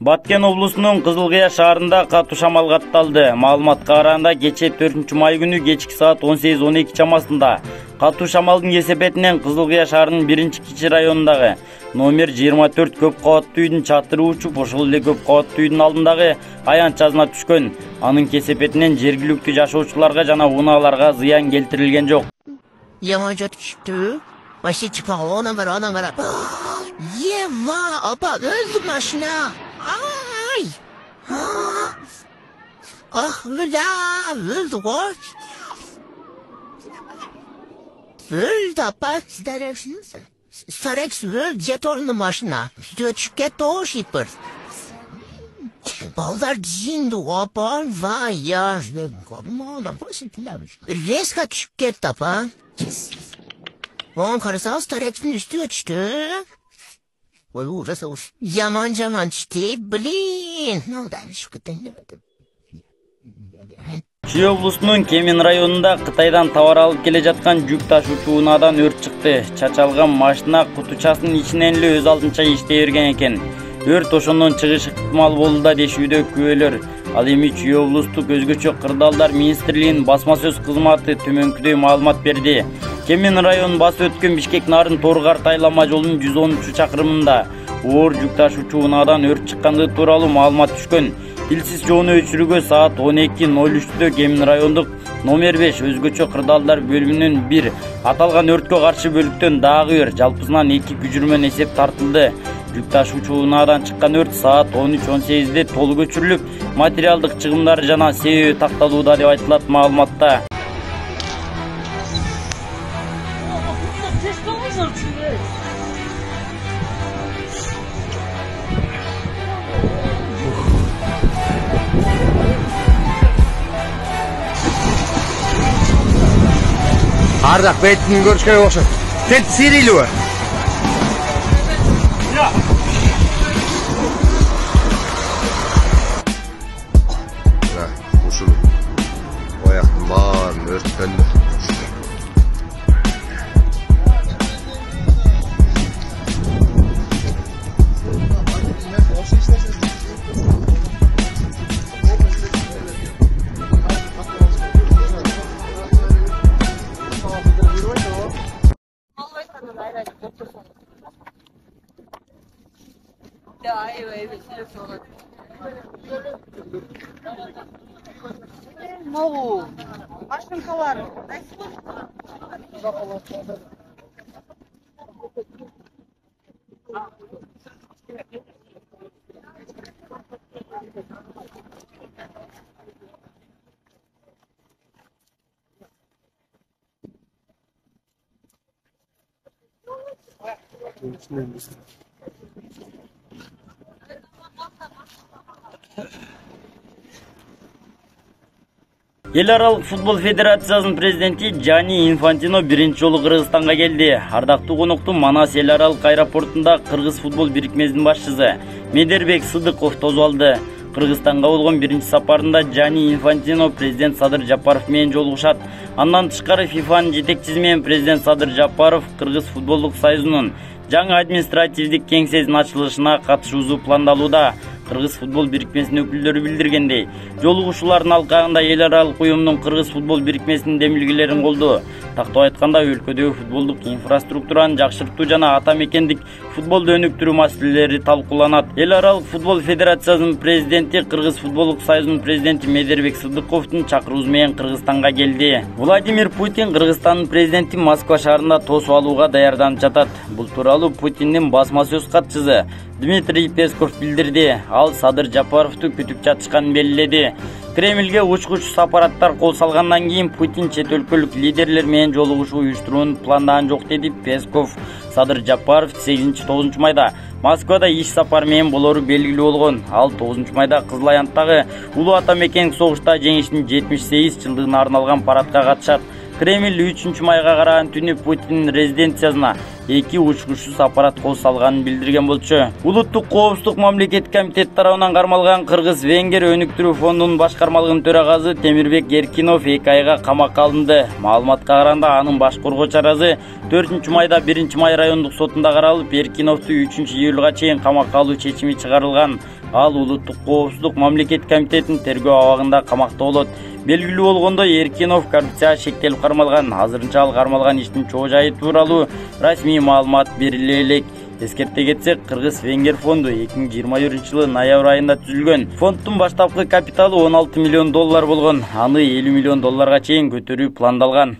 Баткен облусунун Кызылкыя шаарында катуу шамал катталды. Маалыматка караганда кечээ 4-май күнү кечки саат 18:12 чамасында катуу шамалдын кесепетинен Кызылкыя шаарынын 1-кичи районундагы номер 24 көп кабаттуу үйдүн чатыры учуп, ошол эле көп кабаттуу үйдүн алдындагы аянт жазына түшкөн. Анын кесепетинен жергиликтүү жашоочуларга жана унааларга зыян келтирилген жок. Yamaca düştü. Başı çıpa ona ver. Yema apa öldü başına. Ay. Ah öldü koç. Öldü apa sidereksiniz. Sareks öldü jetonun başına. Göçket o şipır. Ballar cindi apa vay ya. Ona pozitiflemiş. Reska çıket apa. Onun karısı az tareksinin üstü açtı. Vay uğrası olsun. Yaman çıktı. Blin. Ne oldu? Şu kadar ne oldu? Чүй облусунун Кемин районунда Кытайдан товар алып келе жаткан жүк ташуучу унаадан өрт чыкты. Чачалган машина кутучасынын ичинен эле өз алдынча иштей берген экен. Өрт ошондон чыгышы ыктымал болууда дешүүдө күбөлөр. Ал эми Чүй облустук өзгөчө кырдаалдар министрлигинин басма сөз кызматы төмөнкүдөй маалымат берди. Кемин районунун басып өткөн Бишкек Нарын Торгарт айлама жолунун 113 чакырымында оор жүк ташуучу унаадан өрт чыккандыгы тууралуу маалымат түшкөн. Тилсиз жоonu өчүрүүгө саат 12:03 Кемин райондук номер 5 өзгөчө кырдаалдар бөлүмүнүн 1 аталган өрткө каршы бөлүктөн дагы бир жалпысынан 2 күчүрмөн эсеп тартылды. Жүк ташуучу унаадан чыккан өрт саат 13:18 толук өчүрүлүп, материалдык чыгымдар жана себеби такталууда деп айтылат маалыматта. Ардак бетini görüşkene okşat. Sen Sirili var. Ya. Ya, usul. Oyak man örtkenli. Нову машинкалар Эл аралык футбол федерациясынын президенти Джани Инфантино биринчи жолу Кыргызстанга келди. Ардактуу конукту Манас эл аралык аэропортунда Кыргыз футбол бирикмесинин башчысы Медербек Сыдыков тосуп алды. Кыргызстанга болгон биринчи сапарында Джани Инфантино президент Садыр Жапаров менен жолугушат. Андан тышкары ФИФАнын жетекчиси менен президент Садыр Жапаров Кыргыз футболдук союзунун жаңы административдик кеңсесинин ачылышына катышуусу пландалууда. Кыргыз футбол бирикмесинин өкүлдөрү билдиргендей, жолугушуулардын алкагында эл аралык уюмдун Кыргыз футбол бирикмесинин демилгелерин колду. Тактап айтканда, өлкөдөгү футболдук инфраструктураны жакшыртуу жана ата мекендик футболду өнүктүрүү маселелери талкууланат. Эл аралык футбол федерациясынын президенти Кыргыз футболдук союзунун президенти Медербек Сыдыковдун чакыруусу менен Кыргызстанга келди. Владимир Путин Кыргызстандын президенти Москва шаарында тосуп алууга даярданып жатат. Бул тууралуу Путиндин басма сөз катчысы Дмитрий Песков билдирди. Ал Садыр Жапаровду күтүп жатышканын белгиледи. Кремльге учкучсуз аппараттар кол салгандан кийин Путин чет өлкөлүк лидерлер менен жолугушуу уюштурууну пландаган жок, деди Песков. Садыр Жапаров 8-9 майда Москвада иш сапар менен болору белгилүү болгон. Ал 9 майда Кызыл Аянттагы улуу ата мекендик согушта жеңиштин 78 жылдыгына арналган парадка катышат. Кремль 3 майга караган түнү Путиндин резиденциясына 2 учкучсуз аппарат кол салганын билдирген болчу. Улуттук коопсуздук мамлекеттик комитет тарабынан кармалган Кыргыз-Венгер өнүктүрүү фондунун башкармалыгынын төрагасы Темирбек Эркинов 2 айга камакка алынды. Маалыматка караганда анын баш коргоо чарасы 4 майда 1 май райондук сотунда каралып, Эркиновду 3 июлга чейин камакка алуу чечими чыгарылган. Ал Улуттук коопсуздук мамлекеттик комитетинин тергөө абагында камакта болот. Белгилүү болгондой, Эркинов коррупцияга шектелип кармалган. Азырынча ал кармалган иштин чоо жайы тууралуу расмий маалымат бериле элек. Эскерте кетсек, Кыргыз-Венгер фонду 2021-жылы ноябрь айында түзүлгөн. Фонддун баштапкы капиталы $16 миллион болгон. Аны $50 миллион чейин көтөрүү пландалган.